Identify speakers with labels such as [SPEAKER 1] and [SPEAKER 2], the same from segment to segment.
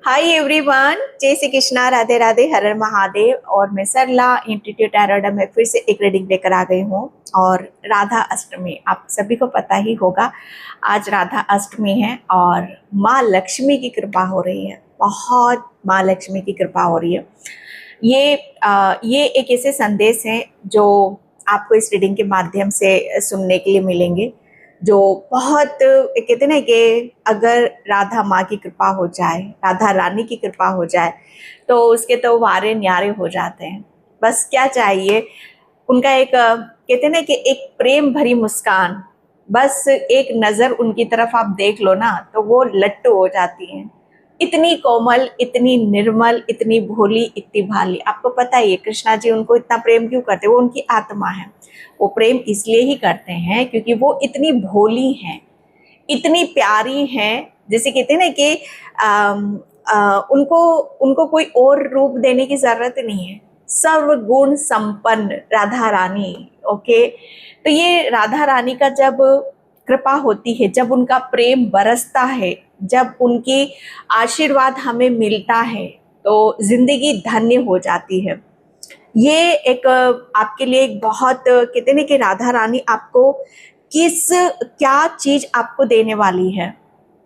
[SPEAKER 1] Hi everyone, जय श्री कृष्णा, राधे राधे, हर हर महादेव। और मैं सरला इंस्टीट्यूट टैरोट में फिर से एक रीडिंग लेकर आ गई हूँ। और राधा अष्टमी आप सभी को पता ही होगा, आज राधा अष्टमी है और माँ लक्ष्मी की कृपा हो रही है। बहुत माँ लक्ष्मी की कृपा हो रही है। ये एक ऐसे संदेश हैं जो आपको इस रीडिंग के माध्यम से सुनने के लिए मिलेंगे, जो बहुत कहते ना कि अगर राधा माँ की कृपा हो जाए, राधा रानी की कृपा हो जाए तो उसके तो वारे न्यारे हो जाते हैं। बस क्या चाहिए, उनका एक कहते ना कि एक प्रेम भरी मुस्कान, बस एक नज़र उनकी तरफ आप देख लो ना तो वो लट्टू हो जाती हैं। इतनी कोमल, इतनी निर्मल, इतनी भोली, इतनी भाली। आपको पता ही है कृष्णा जी उनको इतना प्रेम क्यों करते, वो उनकी आत्मा है। वो प्रेम इसलिए ही करते हैं क्योंकि वो इतनी भोली हैं, इतनी प्यारी हैं। जैसे कहते हैं ना कि उनको उनको कोई और रूप देने की जरूरत नहीं है। सर्वगुण संपन्न राधा रानी। ओके, तो ये राधा रानी का जब कृपा होती है, जब उनका प्रेम बरसता है, जब उनकी आशीर्वाद हमें मिलता है तो जिंदगी धन्य हो जाती है। ये एक आपके लिए एक बहुत कहते हैं ना कि राधा रानी आपको क्या चीज आपको देने वाली है।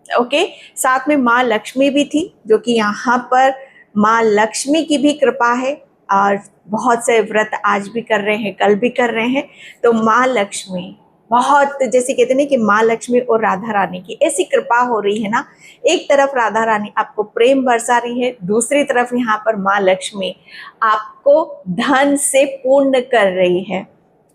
[SPEAKER 1] ओके, साथ में माँ लक्ष्मी भी थी, जो कि यहाँ पर माँ लक्ष्मी की भी कृपा है। और बहुत से व्रत आज भी कर रहे हैं, कल भी कर रहे हैं। तो माँ लक्ष्मी बहुत, जैसे कहते हैं कि माँ लक्ष्मी और राधा रानी की ऐसी कृपा हो रही है ना। एक तरफ राधा रानी आपको प्रेम बरसा रही है, दूसरी तरफ यहाँ पर माँ लक्ष्मी आपको धन से पूर्ण कर रही है।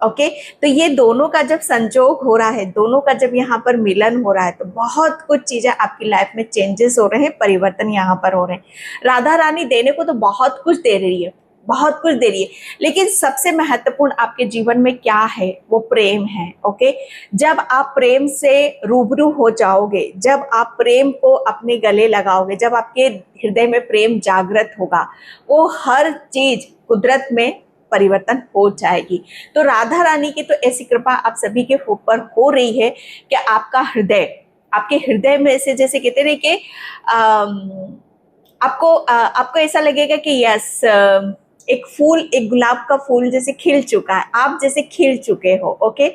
[SPEAKER 1] ओके, तो ये दोनों का जब संजोग हो रहा है, दोनों का जब यहाँ पर मिलन हो रहा है तो बहुत कुछ चीजें आपकी लाइफ में चेंजेस हो रहे हैं, परिवर्तन यहाँ पर हो रहे हैं। राधा रानी देने को तो बहुत कुछ दे रही है, बहुत कुछ दे रही है, लेकिन सबसे महत्वपूर्ण आपके जीवन में क्या है, वो प्रेम है। ओके, जब आप प्रेम से रूबरू हो जाओगे, जब आप प्रेम को अपने गले लगाओगे, जब आपके हृदय में प्रेम जागृत होगा, वो हर चीज कुदरत में परिवर्तन हो जाएगी। तो राधा रानी की तो ऐसी कृपा आप सभी के ऊपर हो रही है कि आपका हृदय, आपके हृदय में से जैसे कहते हैं कि आपको ऐसा लगेगा कि यस, एक फूल, एक गुलाब का फूल जैसे खिल चुका है, आप जैसे खिल चुके हो। ओके,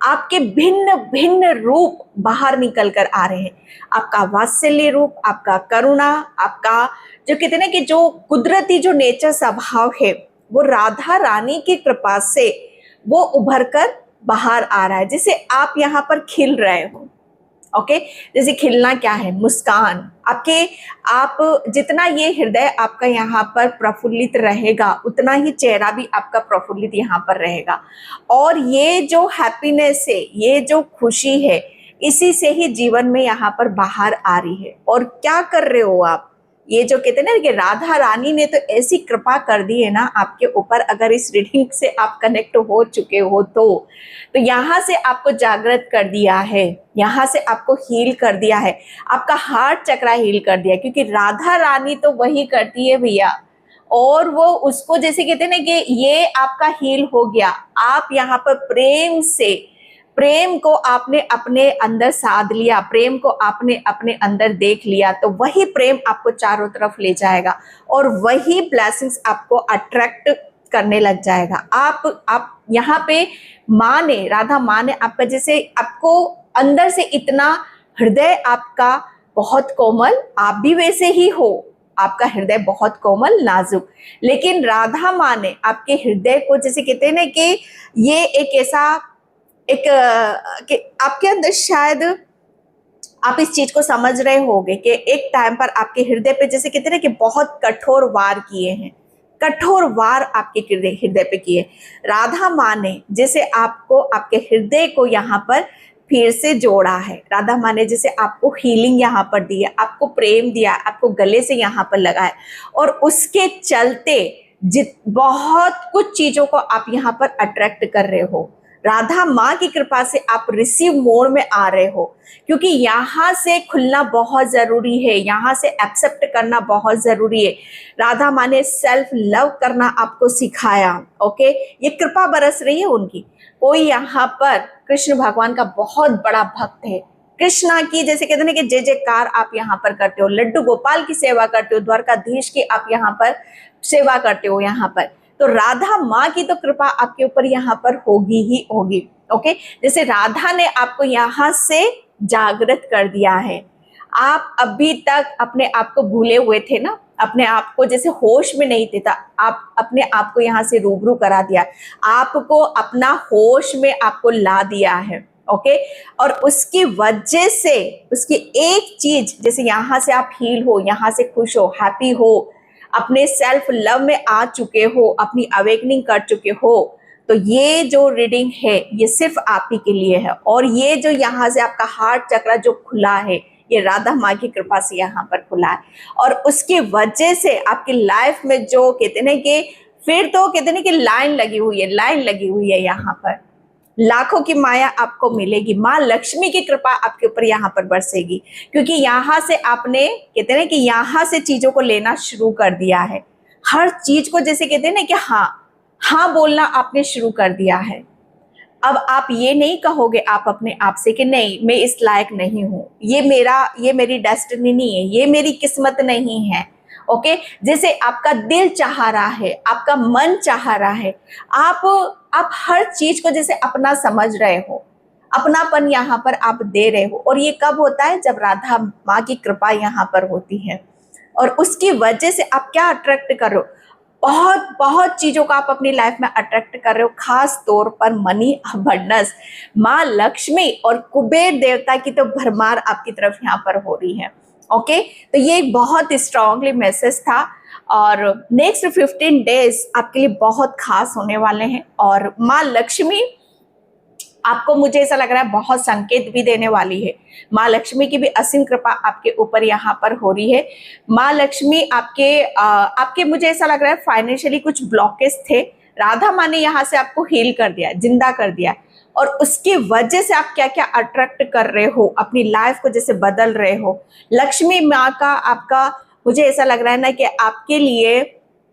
[SPEAKER 1] आपके भिन्न भिन्न रूप बाहर निकल कर आ रहे हैं। आपका वात्सल्य रूप, आपका करुणा, आपका जो कहते हैं ना कि जो कुदरती जो नेचर स्वभाव है, वो राधा रानी की कृपा से वो उभर कर बाहर आ रहा है। जैसे आप यहाँ पर खिल रहे हो। ओके, जैसे खिलना क्या है, मुस्कान आपके, आप जितना ये हृदय आपका यहाँ पर प्रफुल्लित रहेगा, उतना ही चेहरा भी आपका प्रफुल्लित यहाँ पर रहेगा। और ये जो हैप्पीनेस है, ये जो खुशी है, इसी से ही जीवन में यहाँ पर बाहर आ रही है। और क्या कर रहे हो आप, ये जो कहते हैं ना कि राधा रानी ने तो ऐसी कृपा कर दी है ना आपके ऊपर। अगर इस रीडिंग से आप कनेक्ट हो चुके हो तो यहाँ से आपको जागृत कर दिया है, यहाँ से आपको हील कर दिया है, आपका हार्ट चक्रा हील कर दिया, क्योंकि राधा रानी तो वही करती है भैया। और वो उसको जैसे कहते हैं ना कि ये आपका हील हो गया। आप यहाँ पर प्रेम से, प्रेम को आपने अपने अंदर साध लिया, प्रेम को आपने अपने अंदर देख लिया, तो वही प्रेम आपको चारों तरफ ले जाएगा और वही ब्लेसिंग्स आपको अट्रैक्ट करने लग जाएगा। आप यहाँ पे माँ ने, राधा माँ ने आपका जैसे, आपको अंदर से इतना हृदय आपका बहुत कोमल, आप भी वैसे ही हो, आपका हृदय बहुत कोमल नाजुक, लेकिन राधा माँ ने आपके हृदय को जैसे कहते हैं ना कि ये एक ऐसा एक कि आपके अंदर शायद आप इस चीज को समझ रहे होंगे कि एक टाइम पर आपके हृदय पे जैसे कहते हैं कि बहुत कठोर वार किए हैं, कठोर वार आपके हृदय पे किए। राधा माँ ने जैसे आपको, आपके हृदय को यहाँ पर फिर से जोड़ा है। राधा माँ ने जैसे आपको हीलिंग यहाँ पर दी है, आपको प्रेम दिया, आपको गले से यहाँ पर लगाया, और उसके चलते बहुत कुछ चीजों को आप यहाँ पर अट्रैक्ट कर रहे हो। राधा माँ की कृपा से आप रिसीव मोड में आ रहे हो, क्योंकि यहाँ से खुलना बहुत जरूरी है, यहाँ से एक्सेप्ट करना बहुत जरूरी है। राधा माँ ने सेल्फ लव करना आपको सिखाया। ओके, ये कृपा बरस रही है उनकी। कोई यहाँ पर कृष्ण भगवान का बहुत बड़ा भक्त है, कृष्णा की जैसे कहते हैं ना कि जय जयकार आप यहाँ पर करते हो, लड्डू गोपाल की सेवा करते हो, द्वारकाधीश की आप यहाँ पर सेवा करते हो यहाँ पर। तो राधा माँ की तो कृपा आपके ऊपर यहाँ पर होगी ही होगी। ओके, जैसे राधा ने आपको यहाँ से जागृत कर दिया है, आप अभी तक अपने आप को भूले हुए थे ना, अपने आप को जैसे होश में नहीं थे, आप अपने आप को यहाँ से रूबरू करा दिया, आपको अपना होश में आपको ला दिया है। ओके, और उसकी वजह से उसकी एक चीज, जैसे यहाँ से आप हील हो, यहाँ से खुश हो, हैप्पी हो, अपने सेल्फ लव में आ चुके हो, अपनी अवेकनिंग कर चुके हो, तो ये जो रीडिंग है ये सिर्फ आप ही के लिए है। और ये जो यहाँ से आपका हार्ट चक्र जो खुला है, ये राधा माँ की कृपा से यहाँ पर खुला है। और उसकी वजह से आपकी लाइफ में जो कहते हैं कि फिर तो कहते हैं कि लाइन लगी हुई है, लाइन लगी हुई है, यहाँ पर लाखों की माया आपको मिलेगी, माँ लक्ष्मी की कृपा आपके ऊपर यहाँ पर बरसेगी, क्योंकि यहाँ से आपने कहते हैं कि यहाँ से चीजों को लेना शुरू कर दिया है। हर चीज को जैसे कहते हैं ना कि हाँ हाँ बोलना आपने शुरू कर दिया है। अब आप ये नहीं कहोगे आप अपने आप से कि नहीं मैं इस लायक नहीं हूं, ये मेरी डेस्टिनी नहीं है, ये मेरी किस्मत नहीं है। ओके, जैसे आपका दिल चाह रहा है, आपका मन चाह रहा है, आप हर चीज को जैसे अपना समझ रहे हो, अपनापन यहाँ पर आप दे रहे हो। और ये कब होता है? जब राधा माँ की कृपा यहाँ पर होती है। और उसकी वजह से आप क्या अट्रैक्ट कर रहे हो? बहुत बहुत चीजों का आप अपनी लाइफ में अट्रैक्ट कर रहे हो, खास तौर पर मनी अबंडेंस, माँ लक्ष्मी और कुबेर देवता की तो भरमार आपकी तरफ यहाँ पर हो रही है। ओके, तो ये एक बहुत स्ट्रांगली मैसेज था। और नेक्स्ट 15 डेज आपके लिए बहुत खास होने वाले हैं। और माँ लक्ष्मी आपको, मुझे ऐसा लग रहा है, बहुत संकेत भी देने वाली है। माँ लक्ष्मी की भी असीम कृपा आपके ऊपर यहाँ पर हो रही है। माँ लक्ष्मी आपके मुझे ऐसा लग रहा है फाइनेंशियली कुछ ब्लॉकेज थे, राधा माँ ने यहाँ से आपको हील कर दिया, जिंदा कर दिया। और उसकी वजह से आप क्या क्या अट्रैक्ट कर रहे हो, अपनी लाइफ को जैसे बदल रहे हो। लक्ष्मी माँ का आपका, मुझे ऐसा लग रहा है ना कि आपके लिए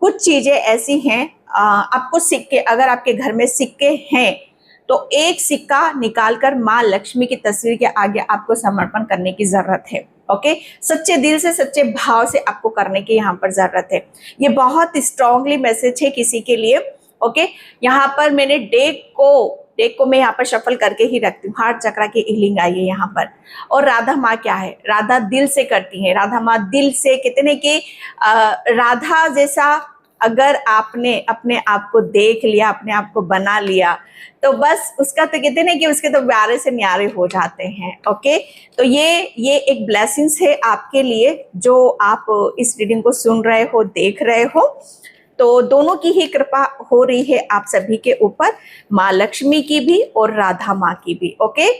[SPEAKER 1] कुछ चीजें ऐसी हैं, आपको सिक्के, अगर आपके घर में सिक्के हैं तो एक सिक्का निकालकर माँ लक्ष्मी की तस्वीर के आगे आपको समर्पण करने की जरूरत है। ओके, सच्चे दिल से, सच्चे भाव से आपको करने की यहाँ पर जरूरत है। ये बहुत स्ट्रांगली मैसेज है किसी के लिए। ओके, यहाँ पर मैंने डेक को मैं यहाँ पर शफल करके ही रखती हूँ। हार्ट चक्र की हीलिंग आई है यहाँ पर। और राधा माँ क्या है? राधा दिल से करती है। राधा माँ दिल से, कितने कि राधा जैसा अगर आपने अपने आप को देख लिया, अपने आप को बना लिया, तो बस उसका तो कहते ना कि उसके तो प्यारे से न्यारे हो जाते हैं। ओके, तो ये एक ब्लेसिंग्स है आपके लिए, जो आप इस रीडिंग को सुन रहे हो, देख रहे हो। तो दोनों की ही कृपा हो रही है आप सभी के ऊपर, माँ लक्ष्मी की भी और राधा माँ की भी। ओके,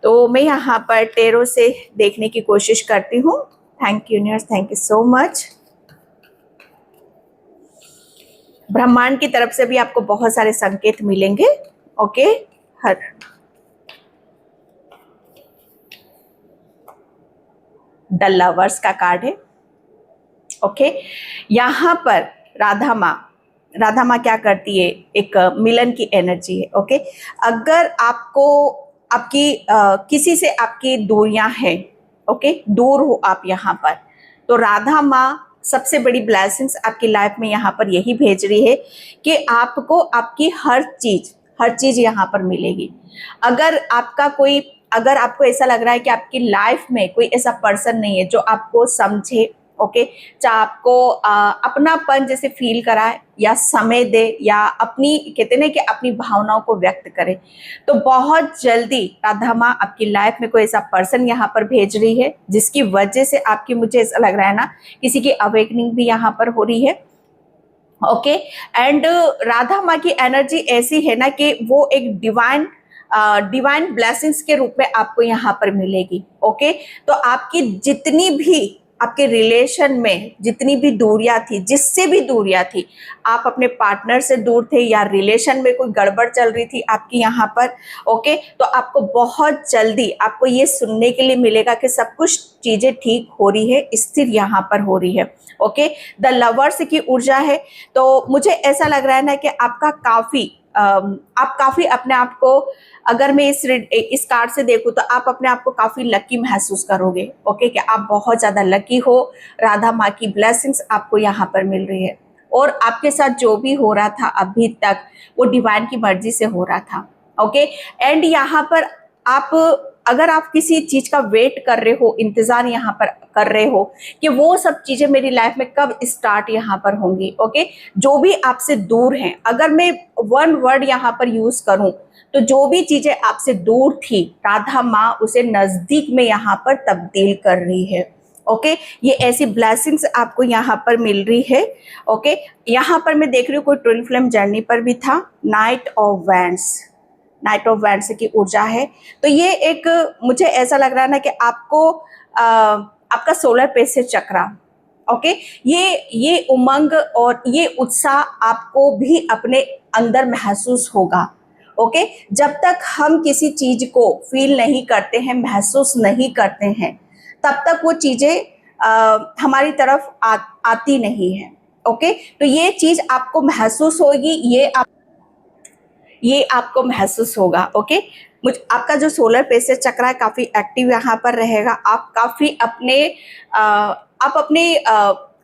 [SPEAKER 1] तो मैं यहाँ पर टेरो से देखने की कोशिश करती हूँ। Thank you universe, thank you so much. ब्रह्मांड की तरफ से भी आपको बहुत सारे संकेत मिलेंगे। ओके, हर द लवर्स का कार्ड है। ओके, यहाँ पर राधा माँ क्या करती है? एक मिलन की एनर्जी है। ओके, अगर आपको किसी से आपकी दूरियां हैं, ओके, दूर हो आप यहाँ पर, तो राधा माँ सबसे बड़ी ब्लेसिंग्स आपकी लाइफ में यहाँ पर यही भेज रही है कि आपको आपकी हर चीज यहाँ पर मिलेगी। अगर आपको ऐसा लग रहा है कि आपकी लाइफ में कोई ऐसा पर्सन नहीं है जो आपको समझे, ओके, चाहे आपको अपनापन जैसे फील कराए, या समय दे, या अपनी कहते हैं कि अपनी भावनाओं को व्यक्त करे, तो बहुत जल्दी राधा माँ आपकी लाइफ में कोई ऐसा पर्सन यहाँ पर भेज रही है जिसकी वजह से आपकी, मुझे ऐसा लग रहा है ना, किसी की अवेकनिंग भी यहाँ पर हो रही है। ओके, एंड राधा माँ की एनर्जी ऐसी है ना कि वो एक डिवाइन ब्लेसिंग्स के रूप में आपको यहाँ पर मिलेगी। ओके, तो आपकी जितनी भी आपके रिलेशन में जितनी भी दूरियां थी, जिससे भी दूरियां थी, आप अपने पार्टनर से दूर थे या रिलेशन में कोई गड़बड़ चल रही थी आपकी यहाँ पर, ओके, तो आपको बहुत जल्दी आपको ये सुनने के लिए मिलेगा कि सब कुछ चीजें ठीक हो रही है, स्थिर यहाँ पर हो रही है। ओके, द लवर्स की ऊर्जा है। तो मुझे ऐसा लग रहा है ना कि आपका आप काफी अपने आप को, अगर मैं इस कार्ड से देखूं तो आप अपने आप को काफी लकी महसूस करोगे। ओके, कि आप बहुत ज्यादा लकी हो, राधा माँ की ब्लेसिंग्स आपको यहाँ पर मिल रही है, और आपके साथ जो भी हो रहा था अभी तक वो डिवाइन की मर्जी से हो रहा था। ओके, एंड यहाँ पर आप, अगर आप किसी चीज का वेट कर रहे हो, इंतजार यहाँ पर कर रहे हो कि वो सब चीजें मेरी लाइफ में कब स्टार्ट यहाँ पर होंगी। ओके, जो भी आपसे दूर हैं, अगर मैं वन वर्ड यहाँ पर यूज करूं तो जो भी चीजें आपसे दूर थी, राधा माँ उसे नजदीक में यहाँ पर तब्दील कर रही है। ओके, ये ऐसी ब्लेसिंग्स आपको यहाँ पर मिल रही है। ओके, यहाँ पर मैं देख रही हूँ कोई ट्विन फ्लेम जर्नी पर भी था। Night of wands, night of wands की ऊर्जा है। तो ये एक, मुझे ऐसा लग रहा है ना कि आपको आपका सोलर प्लेक्सस चक्रा, ओके, ये उमंग और ये उत्साह आपको भी अपने अंदर महसूस होगा। ओके, जब तक हम किसी चीज को फील नहीं करते हैं, महसूस नहीं करते हैं, तब तक वो चीजें हमारी तरफ आती नहीं है। ओके, तो ये चीज आपको महसूस होगी, ये आपको महसूस होगा। ओके, आपका जो सोलर प्लेक्सस चक्र है काफी एक्टिव यहाँ पर रहेगा। आप काफी अपने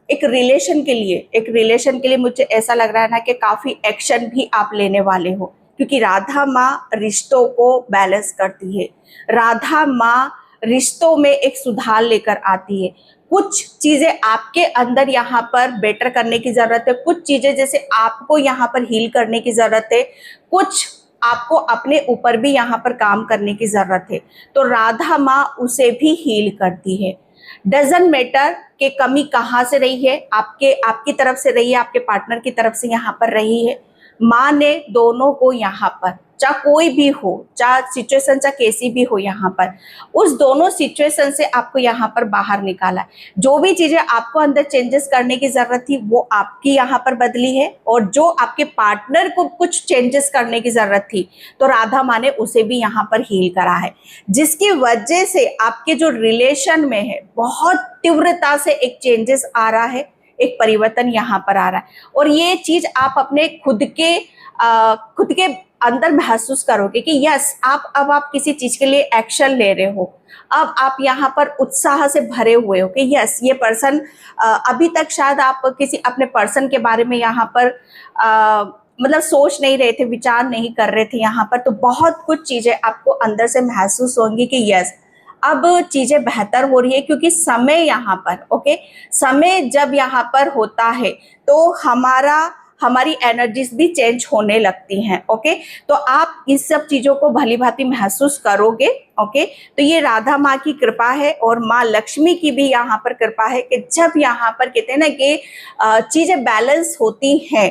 [SPEAKER 1] एक रिलेशन के लिए मुझे ऐसा लग रहा है ना कि काफी एक्शन भी आप लेने वाले हो, क्योंकि राधा माँ रिश्तों को बैलेंस करती है। राधा माँ रिश्तों में एक सुधार लेकर आती है। कुछ चीजें आपके अंदर यहाँ पर बेटर करने की जरूरत है, कुछ चीजें जैसे आपको यहाँ पर हील करने की जरूरत है, कुछ आपको अपने ऊपर भी यहाँ पर काम करने की जरूरत है। तो राधा माँ उसे भी हील करती है। डजंट मैटर कि कमी कहाँ से रही है, आपकी तरफ से रही है, आपके पार्टनर की तरफ से यहाँ पर रही है। माँ ने दोनों को यहाँ पर, चाहे कोई भी हो, चाहे सिचुएशन चाहे कैसी भी हो, यहाँ पर उस दोनों सिचुएशन से आपको यहाँ पर बाहर निकाला है। जो भी चीजें आपको अंदर चेंजेस करने की जरूरत थी वो आपकी यहाँ पर बदली है, और जो आपके पार्टनर को कुछ चेंजेस करने की जरूरत थी तो राधा माँ ने उसे भी यहाँ पर हील करा है, जिसकी वजह से आपके जो रिलेशन में है बहुत तीव्रता से एक चेंजेस आ रहा है, एक परिवर्तन यहाँ पर आ रहा है। और ये चीज आप अपने खुद के अंदर महसूस करोगे कि यस, आप किसी चीज के लिए एक्शन ले रहे हो। अब आप यहाँ पर उत्साह से भरे हुए हो कि यस, ये पर्सन, अभी तक शायद आप किसी अपने पर्सन के बारे में यहाँ पर मतलब सोच नहीं रहे थे, विचार नहीं कर रहे थे यहाँ पर, तो बहुत कुछ चीजें आपको अंदर से महसूस होंगी कि यस, अब चीजें बेहतर हो रही है। क्योंकि समय यहाँ पर, ओके, समय जब यहाँ पर होता है तो हमारी एनर्जीज भी चेंज होने लगती हैं। ओके, तो आप इस सब चीजों को भली भांति महसूस करोगे। ओके, तो ये राधा माँ की कृपा है, और माँ लक्ष्मी की भी यहाँ पर कृपा है कि जब यहाँ पर कहते हैं ना कि चीजें बैलेंस होती हैं,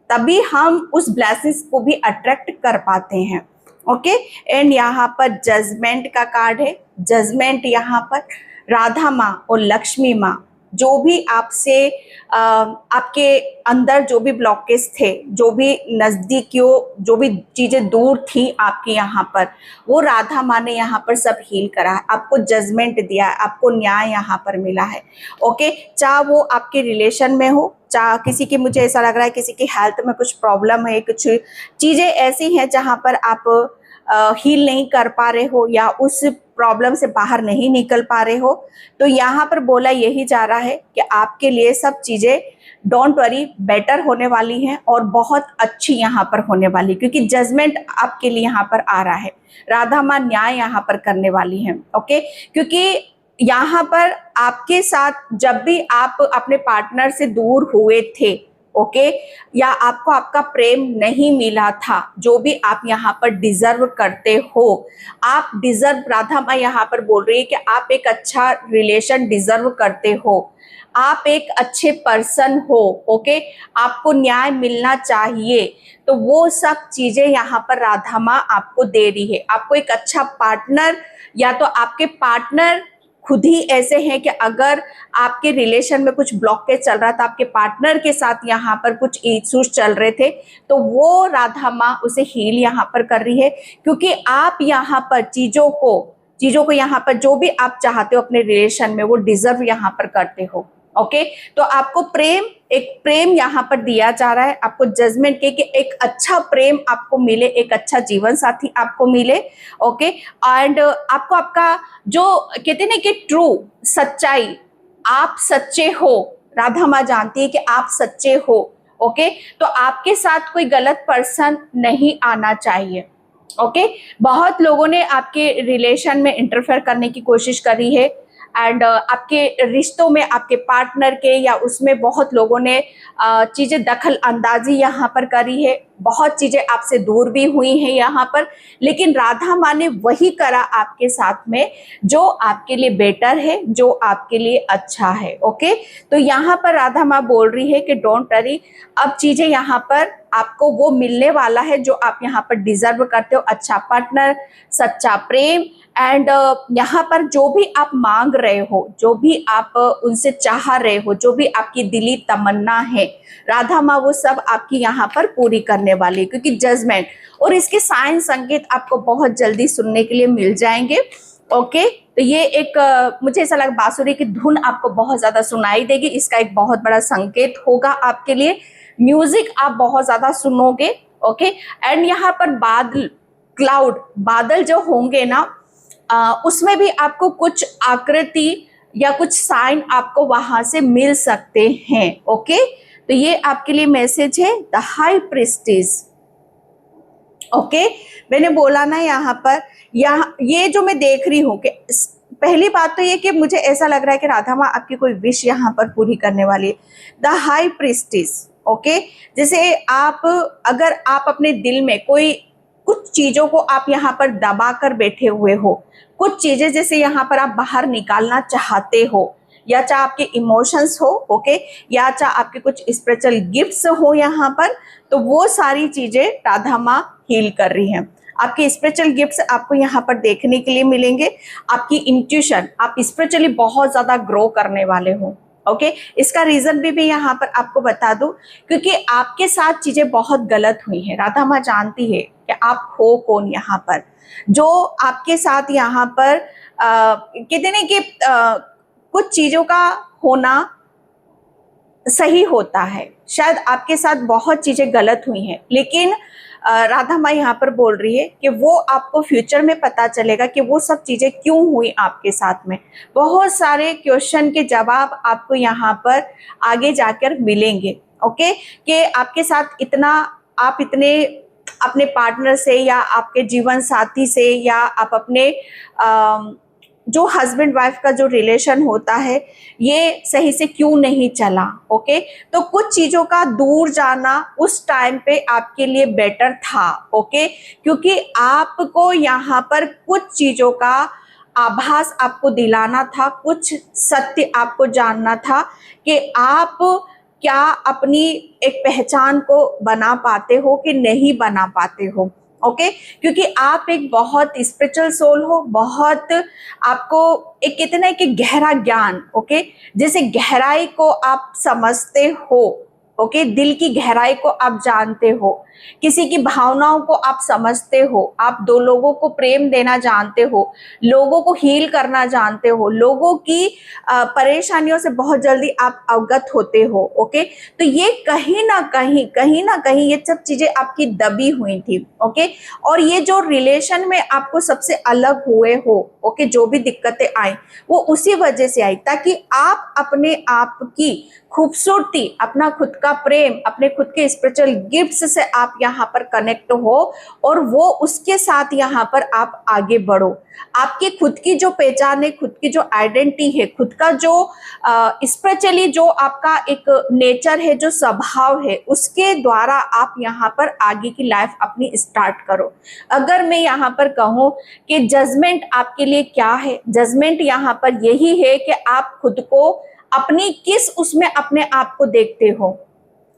[SPEAKER 1] तभी हम उस ब्लेसिंग्स को भी अट्रैक्ट कर पाते हैं। ओके, एंड यहाँ पर जजमेंट का कार्ड है। जजमेंट यहाँ पर राधा माँ और लक्ष्मी माँ, जो भी आपसे आपके अंदर जो भी ब्लॉकेज थे, जो भी नजदीकियों, जो भी चीजें दूर थी आपके यहाँ पर, वो राधा माँ ने यहाँ पर सब हील करा है, आपको जजमेंट दिया है, आपको न्याय यहाँ पर मिला है। ओके, चाहे वो आपके रिलेशन में हो, चाहे किसी की, मुझे ऐसा लग रहा है किसी की हेल्थ में कुछ प्रॉब्लम है, कुछ चीजें ऐसी हैं जहाँ पर आप हील नहीं कर पा रहे हो या उस प्रॉब्लम से बाहर नहीं निकल पा रहे हो, तो यहाँ पर बोला यही जा रहा है कि आपके लिए सब चीजें, डोंट वरी, बेटर होने वाली हैं और बहुत अच्छी यहाँ पर होने वाली, क्योंकि जजमेंट आपके लिए यहाँ पर आ रहा है। राधा माँ न्याय यहाँ पर करने वाली हैं। ओके, क्योंकि यहाँ पर आपके साथ जब भी आप अपने पार्टनर से दूर हुए थे, ओके, या आपको आपका प्रेम नहीं मिला था, जो भी आप यहाँ पर डिजर्व करते हो, आप डिजर्व, राधा माँ यहाँ पर बोल रही है कि आप एक अच्छा रिलेशन डिजर्व करते हो, आप एक अच्छे पर्सन हो। ओके, आपको न्याय मिलना चाहिए, तो वो सब चीजें यहाँ पर राधा माँ आपको दे रही है। आपको एक अच्छा पार्टनर, या तो आपके पार्टनर खुद ही ऐसे हैं कि अगर आपके रिलेशन में कुछ ब्लॉकेज चल रहा था, आपके पार्टनर के साथ यहाँ पर कुछ इश्यूज चल रहे थे, तो वो राधा माँ उसे हील यहाँ पर कर रही है, क्योंकि आप यहाँ पर चीजों को यहाँ पर जो भी आप चाहते हो अपने रिलेशन में, वो डिजर्व यहाँ पर करते हो। ओके, तो आपको एक प्रेम यहाँ पर दिया जा रहा है, आपको जजमेंट के कि एक अच्छा प्रेम आपको मिले, एक अच्छा जीवन साथी आपको मिले। ओके, एंड आपको आपका जो कहते हैं ना कि ट्रू सच्चाई, आप सच्चे हो, राधा माँ जानती है कि आप सच्चे हो। ओके, तो आपके साथ कोई गलत पर्सन नहीं आना चाहिए। ओके, बहुत लोगों ने आपके रिलेशन में इंटरफेयर करने की कोशिश करी है, एंड आपके रिश्तों में, आपके पार्टनर के या उसमें बहुत लोगों ने चीजें दखल अंदाजी यहाँ पर करी है, बहुत चीजें आपसे दूर भी हुई हैं यहाँ पर, लेकिन राधा माँ ने वही करा आपके साथ में जो आपके लिए बेटर है, जो आपके लिए अच्छा है। ओके, तो यहाँ पर राधा माँ बोल रही है कि डोंट वरी, अब चीजें यहाँ पर आपको वो मिलने वाला है जो आप यहाँ पर डिजर्व करते हो, अच्छा पार्टनर, सच्चा प्रेम, एंड यहाँ पर जो भी आप मांग रहे हो, जो भी आप उनसे चाह रहे हो, जो भी आपकी दिली तमन्ना है, राधा माँ वो सब आपकी यहाँ पर पूरी करने वाली है, क्योंकि जजमेंट और इसके साइन संकेत आपको बहुत जल्दी सुनने के लिए मिल जाएंगे। ओके, तो ये एक मुझे ऐसा लगा बांसुरी की धुन आपको बहुत ज्यादा सुनाई देगी, इसका एक बहुत बड़ा संकेत होगा आपके लिए। म्यूजिक आप बहुत ज्यादा सुनोगे। ओके, एंड यहाँ पर बादल, क्लाउड, बादल जो होंगे ना, उसमें भी आपको कुछ आकृति या कुछ साइन आपको वहां से मिल सकते हैं। ओके, तो ये आपके लिए मैसेज है, द हाई प्रीस्टेस। ओके, मैंने बोला ना यहाँ पर, यहाँ ये जो मैं देख रही हूँ कि पहली बात तो ये कि मुझे ऐसा लग रहा है कि राधा माँ आपकी कोई विश यहाँ पर पूरी करने वाली है, द हाई प्रीस्टेस। ओके, जैसे आप, अगर आप अपने दिल में कोई कुछ चीजों को आप यहाँ पर दबा कर बैठे हुए हो, कुछ चीजें जैसे यहाँ पर आप बाहर निकालना चाहते हो, या चाहे आपके इमोशंस हो, ओके, या चाहे आपके कुछ स्पिरिचुअल गिफ्ट्स हो यहाँ पर, तो वो सारी चीजें राधा माँ हील कर रही हैं। आपके स्पिरिचुअल गिफ्ट्स आपको यहाँ पर देखने के लिए मिलेंगे। आपकी इंट्यूशन, आप स्पिरिचुअली बहुत ज्यादा ग्रो करने वाले हो। ओके, इसका रीजन भी यहाँ पर आपको बता दूं, क्योंकि आपके साथ चीजें बहुत गलत हुई हैं। राधा माँ जानती है कि आप हो कौन यहाँ पर, जो आपके साथ यहाँ पर कहते हैं कि कुछ चीजों का होना सही होता है, शायद आपके साथ बहुत चीजें गलत हुई हैं, लेकिन राधा माँ यहाँ पर बोल रही है कि वो आपको फ्यूचर में पता चलेगा कि वो सब चीजें क्यों हुई आपके साथ में। बहुत सारे क्वेश्चन के जवाब आपको यहाँ पर आगे जाकर मिलेंगे। ओके, कि आपके साथ इतना, आप इतने अपने पार्टनर से या आपके जीवन साथी से या आप अपने जो हस्बैंड वाइफ का जो रिलेशन होता है, ये सही से क्यों नहीं चला। ओके, तो कुछ चीजों का दूर जाना उस टाइम पे आपके लिए बेटर था। ओके, क्योंकि आपको यहाँ पर कुछ चीजों का आभास आपको दिलाना था, कुछ सत्य आपको जानना था कि आप क्या अपनी एक पहचान को बना पाते हो कि नहीं बना पाते हो। ओके, क्योंकि आप एक बहुत स्पिरिचुअल सोल हो, बहुत आपको एक कितना कि गहरा ज्ञान, ओके, जैसे गहराई को आप समझते हो। ओके, दिल की गहराई को आप जानते हो, किसी की भावनाओं को आप समझते हो, आप दो लोगों को प्रेम देना जानते हो, लोगों को हील करना जानते हो, लोगों की परेशानियों से बहुत जल्दी आप अवगत होते हो। ओके, तो ये कहीं ना कहीं ये सब चीजें आपकी दबी हुई थी। ओके, और ये जो रिलेशन में आपको सबसे अलग हुए हो, ओके, जो भी दिक्कतें आई वो उसी वजह से आई, ताकि आप अपने आप की खूबसूरती, अपना खुद का प्रेम, अपने खुद के स्पिरिचुअल गिफ्ट्स से आप यहाँ पर कनेक्ट हो और वो उसके साथ यहाँ पर आप आगे बढ़ो। आपकी खुद की जो पहचान है, खुद की जो आइडेंटिटी है, खुद का जो स्पिरिचुअली जो आपका एक नेचर है, जो स्वभाव है, उसके द्वारा आप यहाँ पर आगे की लाइफ अपनी स्टार्ट करो। अगर मैं यहाँ पर कहूँ कि जजमेंट आपके लिए क्या है, जजमेंट यहाँ पर यही है कि आप खुद को अपनी किस उसमें अपने आप को देखते हो।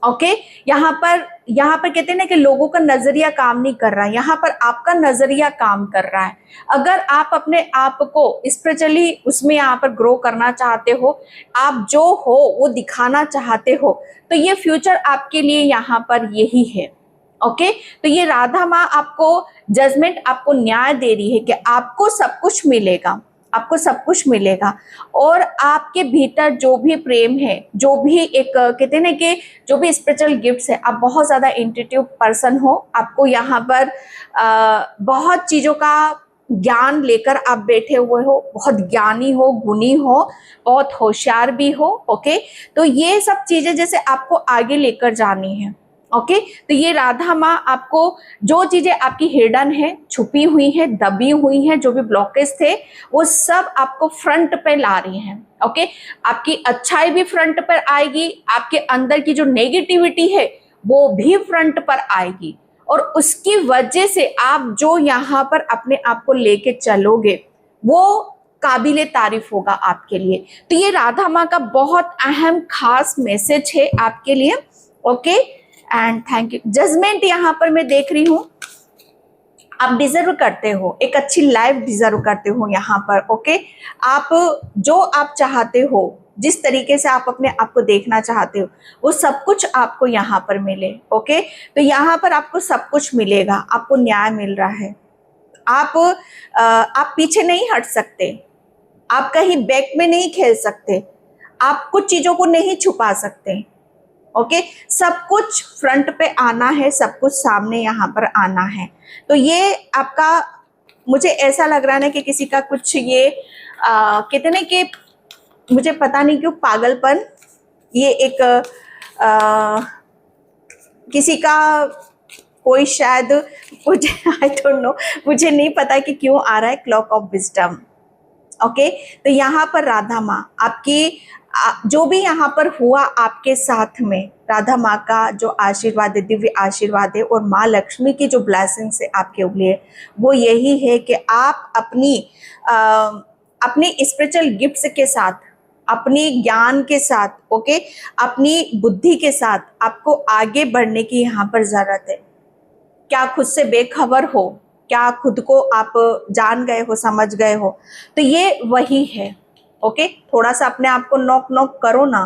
[SPEAKER 1] ओके, यहाँ पर कहते हैं ना कि लोगों का नजरिया काम नहीं कर रहा है, यहाँ पर आपका नजरिया काम कर रहा है। अगर आप अपने आप को स्पिरिचुअली उसमें यहाँ पर ग्रो करना चाहते हो, आप जो हो वो दिखाना चाहते हो, तो ये फ्यूचर आपके लिए यहाँ पर यही है। ओके, तो ये राधा माँ आपको जजमेंट, आपको न्याय दे रही है कि आपको सब कुछ मिलेगा। आपको सब कुछ मिलेगा। और आपके भीतर जो भी प्रेम है, जो भी एक कहते हैं ना कि जो भी स्पिरिचुअल गिफ्ट्स है, आप बहुत ज़्यादा इंट्यूटिव पर्सन हो। आपको यहाँ पर बहुत चीज़ों का ज्ञान लेकर आप बैठे हुए हो, बहुत ज्ञानी हो, गुणी हो, बहुत होशियार भी हो। ओके, तो ये सब चीज़ें जैसे आपको आगे लेकर जानी है। ओके, तो ये राधा माँ आपको जो चीजें आपकी हिडन है, छुपी हुई है, दबी हुई है, जो भी ब्लॉकेज थे, वो सब आपको फ्रंट पे ला रही हैं। ओके, आपकी अच्छाई भी फ्रंट पर आएगी, आपके अंदर की जो नेगेटिविटी है वो भी फ्रंट पर आएगी, और उसकी वजह से आप जो यहाँ पर अपने आप को लेके चलोगे वो काबिले तारीफ होगा आपके लिए। तो ये राधा माँ का बहुत अहम खास मैसेज है आपके लिए। Okay, and thank you. Judgement यहाँ पर मैं देख रही हूँ, आप डिजर्व करते हो, एक अच्छी लाइफ डिजर्व करते हो यहाँ पर। ओके, आप जो आप चाहते हो, जिस तरीके से आप अपने आप को देखना चाहते हो, वो सब कुछ आपको यहाँ पर मिले। ओके, तो यहाँ पर आपको सब कुछ मिलेगा, आपको न्याय मिल रहा है। आप पीछे नहीं हट सकते, आप कहीं बैक में नहीं खेल सकते, आप कुछ चीजों को नहीं छुपा सकते। ओके, सब कुछ फ्रंट पे आना है, सब कुछ सामने यहाँ पर आना है। तो ये आपका, मुझे ऐसा लग रहा है ना कि किसी का कुछ ये कहते ना कि मुझे पता नहीं क्यों पागलपन, ये एक किसी का कोई शायद, मुझे आई डोंट नो, मुझे नहीं पता कि क्यों आ रहा है क्लॉक ऑफ विजडम। ओके, तो यहाँ पर राधा माँ आपकी जो भी यहाँ पर हुआ आपके साथ में, राधा माँ का जो आशीर्वाद है, दिव्य आशीर्वाद है, और माँ लक्ष्मी की जो ब्लेसिंग्स है आपके लिए, वो यही है कि आप अपनी स्पिरिचुअल गिफ्ट्स के साथ, अपनी ज्ञान के साथ, ओके, अपनी बुद्धि के साथ आपको आगे बढ़ने की यहाँ पर जरूरत है। क्या खुद से बेखबर हो? क्या खुद को आप जान गए हो, समझ गए हो? तो ये वही है। ओके, थोड़ा सा अपने आप को नॉक नॉक करो ना।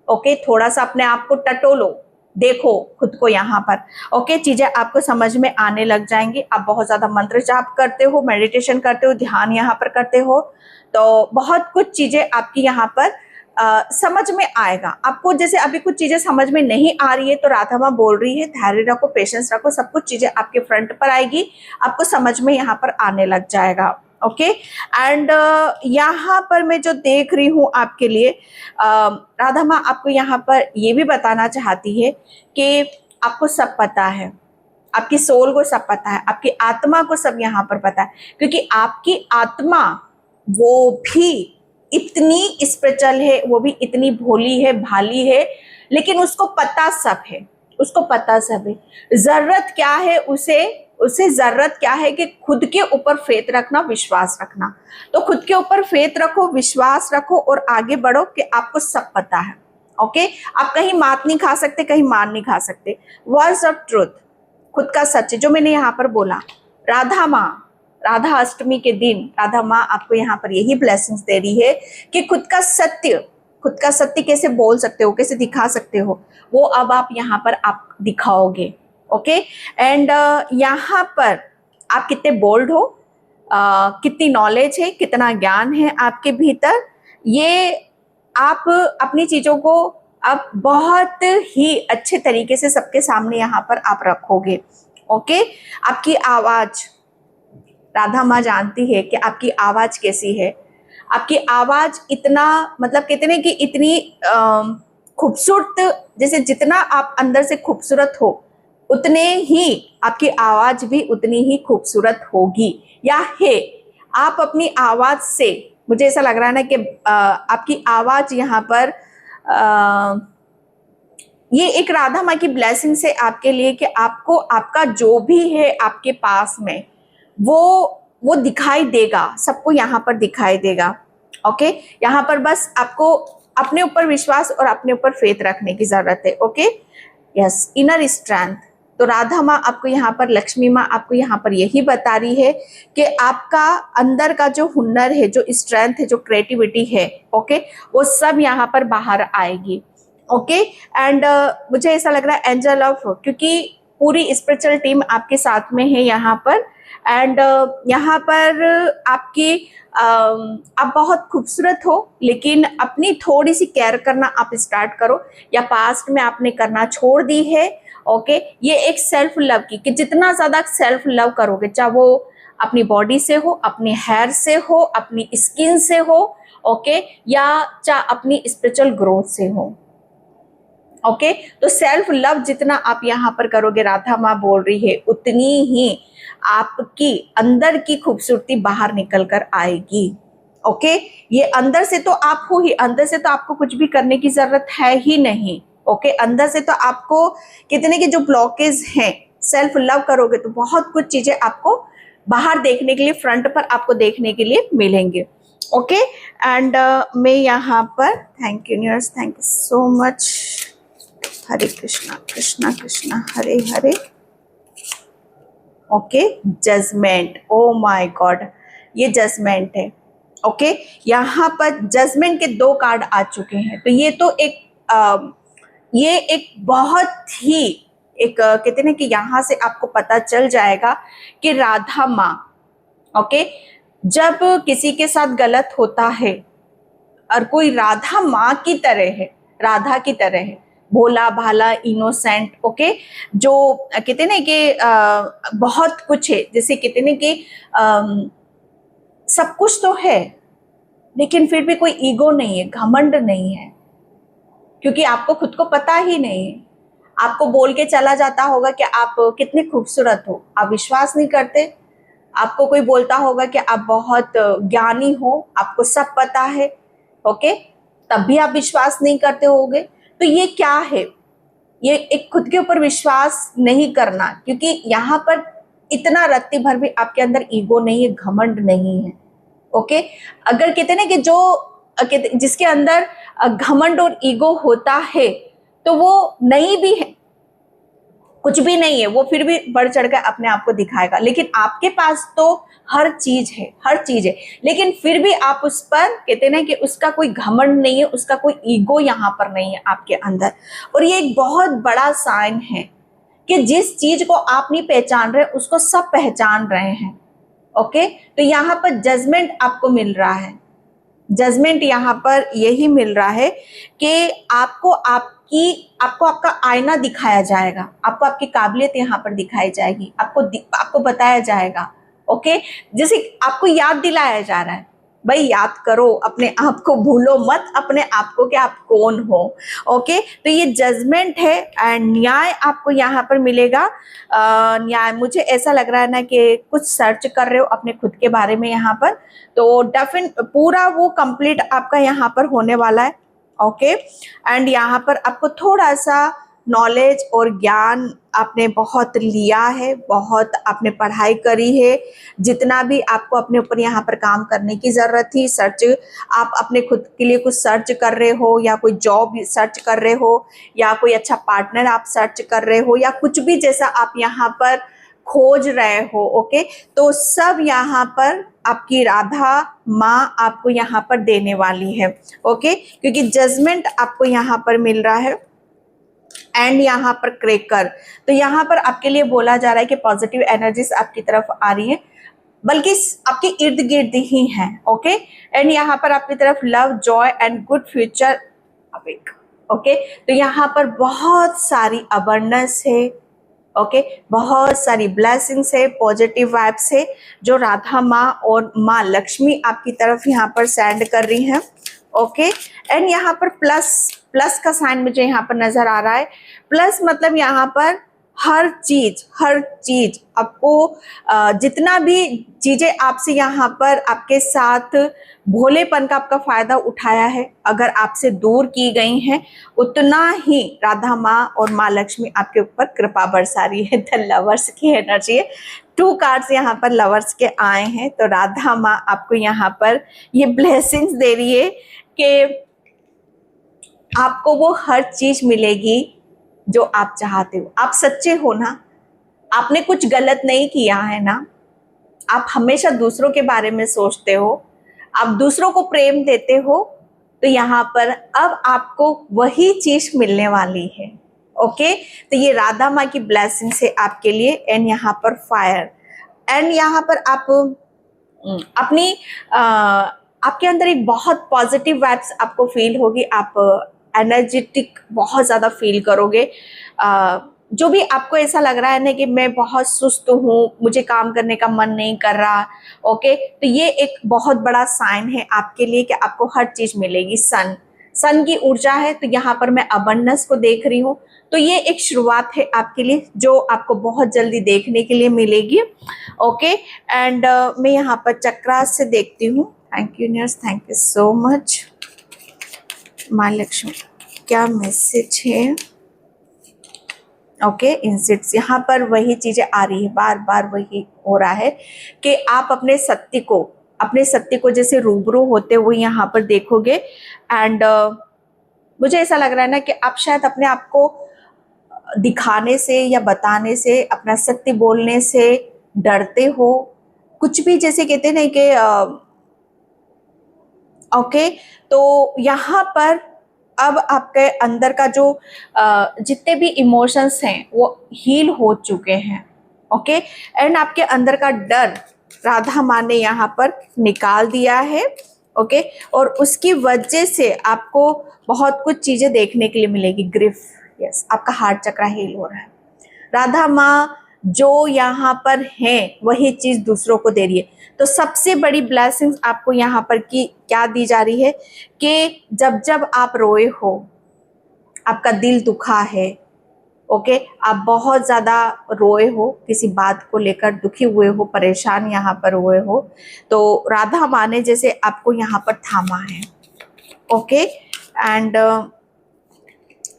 [SPEAKER 1] ओके, थोड़ा सा अपने आप को टटोलो, देखो खुद को यहाँ पर। ओके, चीजें आपको समझ में आने लग जाएंगी। आप बहुत ज्यादा मंत्र जाप करते हो, मेडिटेशन करते हो, ध्यान यहाँ पर करते हो, तो बहुत कुछ चीजें आपकी यहाँ पर समझ में आएगा। आपको जैसे अभी कुछ चीजें समझ में नहीं आ रही है, तो राधा माँ बोल रही है धैर्य रखो, पेशेंस रखो, सब कुछ चीजें आपके फ्रंट पर आएगी, आपको समझ में यहाँ पर आने लग जाएगा। ओके, एंड यहाँ पर मैं जो देख रही हूँ आपके लिए, राधा माँ आपको यहाँ पर ये भी बताना चाहती है कि आपको सब पता है, आपकी सोल को सब पता है, आपकी आत्मा को सब यहाँ पर पता है, क्योंकि आपकी आत्मा वो भी इतनी स्पिरिचुअल है, वो भी इतनी भोली है, भाली है, लेकिन उसको पता सब है, उसको पता सब है। जरूरत क्या है उसे जरूरत क्या है कि खुद के ऊपर फेथ रखना, विश्वास रखना। तो खुद के ऊपर फेथ रखो, विश्वास रखो और आगे बढ़ो कि आपको सब पता है। ओके, आप कहीं मात नहीं खा सकते, कहीं मार नहीं खा सकते। वर्ड्स ऑफ ट्रूथ, खुद का सच, जो मैंने यहाँ पर बोला। राधा माँ, राधा अष्टमी के दिन राधा माँ आपको यहाँ पर यही ब्लेसिंग्स दे रही है कि खुद का सत्य कैसे बोल सकते हो, कैसे दिखा सकते हो, वो अब आप यहाँ पर आप दिखाओगे। ओके, एंड यहाँ पर आप कितने बोल्ड हो, कितनी नॉलेज है, कितना ज्ञान है आपके भीतर, ये आप अपनी चीजों को अब बहुत ही अच्छे तरीके से सबके सामने यहाँ पर आप रखोगे। ओके, आपकी आवाज, राधा माँ जानती है कि आपकी आवाज कैसी है। आपकी आवाज इतना, मतलब कहते हैं कि इतनी खूबसूरत, जैसे जितना आप अंदर से खूबसूरत हो, उतने ही आपकी आवाज भी उतनी ही खूबसूरत होगी या है। आप अपनी आवाज से, मुझे ऐसा लग रहा है ना कि आपकी आवाज यहाँ पर ये एक राधा माँ की ब्लेसिंग से आपके लिए कि आपको आपका जो भी है आपके पास में वो दिखाई देगा, सबको यहाँ पर दिखाई देगा। ओके, यहाँ पर बस आपको अपने ऊपर विश्वास और अपने ऊपर फेथ रखने की जरूरत है। Okay, yes, inner strength. तो राधा माँ आपको यहाँ पर, लक्ष्मी माँ आपको यहाँ पर यही बता रही है कि आपका अंदर का जो हुनर है, जो स्ट्रेंथ है, जो क्रिएटिविटी है, ओके, वो सब यहाँ पर बाहर आएगी। ओके, एंड मुझे ऐसा लग रहा है एंजल ऑफ, क्योंकि पूरी स्पिरिचुअल टीम आपके साथ में है यहाँ पर। एंड यहाँ पर आपकी आप बहुत खूबसूरत हो, लेकिन अपनी थोड़ी सी केयर करना आप स्टार्ट करो, या पास्ट में आपने करना छोड़ दी है। ओके, ये एक सेल्फ लव की, कि जितना ज्यादा सेल्फ लव करोगे, चाहे वो अपनी बॉडी से हो, अपने हेयर से हो, अपनी स्किन से हो, ओके, या चाहे अपनी स्पिरिचुअल ग्रोथ से हो। ओके, तो सेल्फ लव जितना आप यहाँ पर करोगे, राधा माँ बोल रही है, उतनी ही आपकी अंदर की खूबसूरती बाहर निकल कर आएगी। ओके, ये अंदर से तो आप हो ही, अंदर से तो आपको कुछ भी करने की जरूरत है ही नहीं। ओके, अंदर से तो आपको कितने के जो ब्लॉकेज हैं, सेल्फ लव करोगे तो बहुत कुछ चीजें आपको बाहर देखने के लिए, फ्रंट पर आपको देखने के लिए मिलेंगे। ओके, एंड मैं यहाँ पर thank you universe, thank you so much. Hare Krishna Krishna Krishna Hare Hare. Okay, judgement, oh my god, ये जजमेंट है। ओके, यहाँ पर जजमेंट के 2 कार्ड आ चुके हैं। तो ये तो ये एक बहुत ही कहते हैं कि यहाँ से आपको पता चल जाएगा कि राधा माँ, ओके, जब किसी के साथ गलत होता है और कोई राधा माँ की तरह है, राधा की तरह है, भोला भाला इनोसेंट, ओके, जो कहते हैं कि बहुत कुछ है, जैसे कहते हैं कि सब कुछ तो है, लेकिन फिर भी कोई ईगो नहीं है, घमंड नहीं है, क्योंकि आपको खुद को पता ही नहीं है। आपको बोल के चला जाता होगा कि आप कितने खूबसूरत हो, आप विश्वास नहीं करते। आपको कोई बोलता होगा कि आप बहुत ज्ञानी हो, आपको सब पता है, ओके, तब भी आप विश्वास नहीं करते होगे। तो ये क्या है? ये एक खुद के ऊपर विश्वास नहीं करना, क्योंकि यहाँ पर इतना रत्ती भर भी आपके अंदर ईगो नहीं है, घमंड नहीं है। ओके, अगर कहते ना कि जो जिसके अंदर घमंड और ईगो होता है, तो वो नहीं भी है, कुछ भी नहीं है, वो फिर भी बढ़ चढ़ कर अपने आप को दिखाएगा। लेकिन आपके पास तो हर चीज है, हर चीज है, लेकिन फिर भी आप उस पर कहते ना कि उसका कोई घमंड नहीं है, उसका कोई ईगो यहाँ पर नहीं है आपके अंदर। और ये एक बहुत बड़ा साइन है कि जिस चीज को आप नहीं पहचान रहे, उसको सब पहचान रहे हैं। ओके, तो यहाँ पर जजमेंट आपको मिल रहा है। जजमेंट यहाँ पर यही मिल रहा है कि आपको आपका आईना दिखाया जाएगा, आपको आपकी काबिलियत यहाँ पर दिखाई जाएगी, आपको बताया जाएगा। ओके, जैसे आपको याद दिलाया जा रहा है, भाई याद करो, अपने आप को भूलो मत, अपने आप को कि आप कौन हो। ओके, तो ये जजमेंट है एंड न्याय आपको यहाँ पर मिलेगा। न्याय, मुझे ऐसा लग रहा है ना कि कुछ सर्च कर रहे हो अपने खुद के बारे में यहाँ पर, तो डेफिनेट पूरा वो कंप्लीट आपका यहाँ पर होने वाला है। ओके, एंड यहाँ पर आपको थोड़ा सा नॉलेज और ज्ञान आपने बहुत लिया है, बहुत आपने पढ़ाई करी है, जितना भी आपको अपने ऊपर यहाँ पर काम करने की ज़रूरत थी, सर्च, आप अपने खुद के लिए कुछ सर्च कर रहे हो, या कोई जॉब सर्च कर रहे हो, या कोई अच्छा पार्टनर आप सर्च कर रहे हो, या कुछ भी जैसा आप यहाँ पर खोज रहे हो। ओके, तो सब यहाँ पर आपकी राधा माँ आपको यहाँ पर देने वाली है। ओके, क्योंकि जजमेंट आपको यहाँ पर मिल रहा है एंड यहाँ पर क्रैकर, तो यहाँ पर आपके लिए बोला जा रहा है कि पॉजिटिव एनर्जीज आपकी तरफ आ रही है, बल्कि आपके इर्द गिर्द ही हैं। ओके, एंड यहाँ पर आपकी तरफ love, Joy and good future awake. Okay, तो यहाँ पर बहुत सारी अबंडेंस है। ओके, बहुत सारी ब्लेसिंग्स है, पॉजिटिव वाइब्स है, जो राधा माँ और माँ लक्ष्मी आपकी तरफ यहाँ पर सेंड कर रही हैं। ओके, एंड यहाँ पर प्लस का साइन मुझे यहाँ पर नजर आ रहा है। प्लस मतलब यहाँ पर हर चीज आपको जितना भी चीजें आपसे यहाँ पर आपके साथ भोलेपन का आपका फायदा उठाया है, अगर आपसे दूर की गई हैं, उतना ही राधा माँ और माँ लक्ष्मी आपके ऊपर कृपा बरसा रही है। द लवर्स की एनर्जी है, 2 कार्ड्स यहाँ पर लवर्स के आए हैं, तो राधा माँ आपको यहाँ पर ये ब्लेसिंग्स दे रही है कि आपको वो हर चीज मिलेगी जो आप चाहते हो। आप सच्चे हो ना, आपने कुछ गलत नहीं किया है ना, आप हमेशा दूसरों के बारे में सोचते हो, आप दूसरों को प्रेम देते हो, तो यहाँ पर अब आपको वही चीज मिलने वाली है। ओके, तो ये राधा माँ की ब्लेसिंग है आपके लिए। एंड यहाँ पर फायर, एंड यहाँ पर आप अपनी आपके अंदर एक बहुत पॉजिटिव वाइब्स आपको फील होगी, आप एनर्जेटिक बहुत ज़्यादा फील करोगे। जो भी आपको ऐसा लग रहा है ना कि मैं बहुत सुस्त हूँ, मुझे काम करने का मन नहीं कर रहा, ओके, तो ये एक बहुत बड़ा साइन है आपके लिए कि आपको हर चीज़ मिलेगी। सन की ऊर्जा है, तो यहाँ पर मैं अबंडेंस को देख रही हूँ, तो ये एक शुरुआत है आपके लिए जो आपको बहुत जल्दी देखने के लिए मिलेगी। ओके, एंड मैं यहाँ पर चक्रा से देखती हूँ। Thank you universe, thank you so much. माँ लक्ष्मी, क्या मैसेज है? ओके, इंसिट्स, यहाँ पर वही चीजें आ रही है, बार बार वही हो रहा है कि आप अपने सत्य को जैसे रूबरू होते हुए यहाँ पर देखोगे। एंड मुझे ऐसा लग रहा है ना कि आप शायद अपने आप को दिखाने से या बताने से, अपना सत्य बोलने से डरते हो, कुछ भी, जैसे कहते हैं ना कि ओके, तो यहाँ पर अब आपके अंदर का जो जितने भी इमोशंस हैं वो हील हो चुके हैं। ओके, एंड आपके अंदर का डर राधा माँ ने यहाँ पर निकाल दिया है। ओके, और उसकी वजह से आपको बहुत कुछ चीजें देखने के लिए मिलेगी। ग्रिफ, यस, आपका हार्ट चक्रा हील हो रहा है। राधा माँ जो यहाँ पर है वही चीज दूसरों को दे रही है। तो सबसे बड़ी ब्लेसिंग्स आपको यहाँ पर की क्या दी जा रही है कि जब जब आप रोए हो, आपका दिल दुखा है, ओके, आप बहुत ज़्यादा रोए हो, किसी बात को लेकर दुखी हुए हो, परेशान यहाँ पर हुए हो, तो राधा माँ ने जैसे आपको यहाँ पर थामा है। ओके, एंड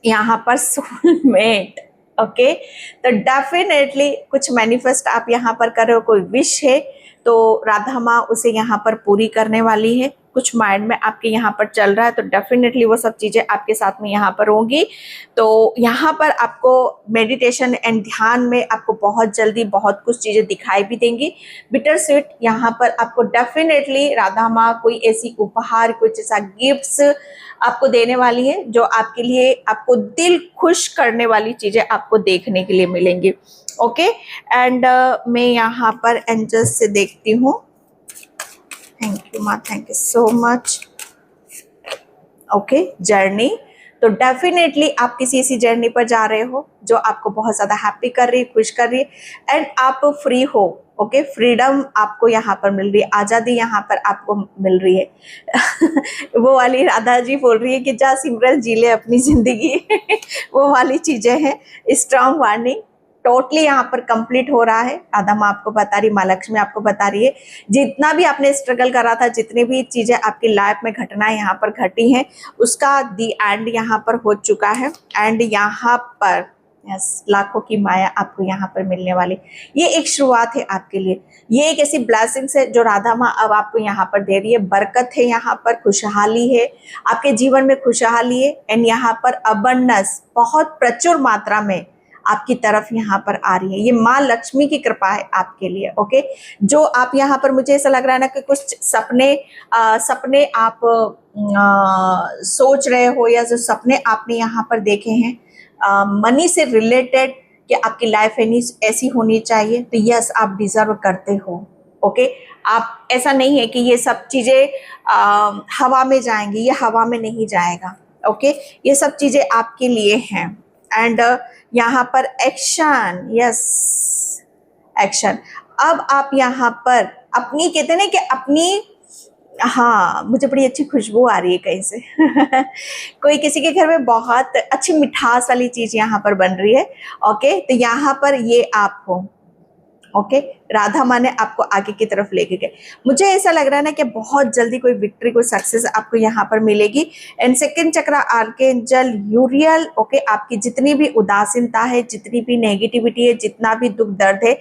[SPEAKER 1] यहाँ पर सोलमेट, ओके, तो डेफिनेटली कुछ मैनिफेस्ट आप यहाँ पर कर रहे हो, कोई विश है तो राधा माँ उसे यहाँ पर पूरी करने वाली है। कुछ माइंड में आपके यहाँ पर चल रहा है तो डेफिनेटली वो सब चीज़ें आपके साथ में यहाँ पर होंगी। तो यहाँ पर आपको मेडिटेशन एंड ध्यान में आपको बहुत जल्दी बहुत कुछ चीज़ें दिखाई भी देंगी। बिटर स्वीट, यहाँ पर आपको डेफिनेटली राधा माँ कोई ऐसी उपहार, कुछ ऐसा गिफ्ट्स आपको देने वाली है जो आपके लिए, आपको दिल खुश करने वाली चीज़ें आपको देखने के लिए मिलेंगी। ओके, एंड मैं यहाँ पर एंजल्स से देखती हूँ। थैंक यू माँ, thank you so much. Okay, journey, तो डेफिनेटली आप किसी ऐसी जर्नी पर जा रहे हो जो आपको बहुत ज़्यादा हैप्पी कर रही है, खुश कर रही है, एंड आप फ्री हो। ओके, फ्रीडम आपको यहाँ पर मिल रही है, आज़ादी यहाँ पर आपको मिल रही है। वो वाली राधा जी बोल रही है कि जा सिमरन जी ले अपनी ज़िंदगी। वो वाली चीज़ें हैं। स्ट्रॉन्ग वार्निंग टोटली यहाँ पर कंप्लीट हो रहा है। राधा माँ आपको बता रही, माँ लक्ष्मी आपको बता रही है, जितना भी आपने स्ट्रगल करा था, जितनी भी चीज़ें आपकी लाइफ में घटनाएं यहाँ पर घटी हैं, उसका दी एंड यहाँ पर हो चुका है। एंड यहाँ पर यस, लाखों की माया आपको यहाँ पर मिलने वाली, ये एक शुरुआत है आपके लिए। ये एक ऐसी ब्लेसिंग्स है जो राधा माँ अब आपको यहाँ पर दे रही है। बरकत है, यहाँ पर खुशहाली है, आपके जीवन में खुशहाली है, एंड यहाँ पर अबंडेंस बहुत प्रचुर मात्रा में आपकी तरफ यहाँ पर आ रही है। ये माँ लक्ष्मी की कृपा है आपके लिए। ओके, जो आप यहाँ पर, मुझे ऐसा लग रहा है ना कि कुछ सपने आप सोच रहे हो, या जो सपने आपने यहाँ पर देखे हैं मनी से रिलेटेड कि आपकी लाइफ ऐसी होनी चाहिए, तो यस, आप डिजर्व करते हो। ओके, आप, ऐसा नहीं है कि ये सब चीज़ें हवा में जाएंगी, ये हवा में नहीं जाएगा। ओके, ये सब चीज़ें आपके लिए हैं। एंड यहाँ पर एक्शन, यस, एक्शन। अब आप यहाँ पर अपनी, कहते हैं ना कि अपनी, हाँ, मुझे बड़ी अच्छी खुशबू आ रही है कहीं से। कोई किसी के घर में बहुत अच्छी मिठास वाली चीज यहाँ पर बन रही है। ओके, तो यहाँ पर ये आप हो। ओके, राधा माँ ने आपको आगे की तरफ लेके गए। मुझे ऐसा लग रहा है ना कि बहुत जल्दी कोई विक्ट्री, कोई सक्सेस आपको यहाँ पर मिलेगी। एंड सेकंड चक्र आर्कएंजल यूरियल। ओके, आपकी जितनी भी उदासीनता है, जितनी भी नेगेटिविटी है, जितना भी दुख दर्द है,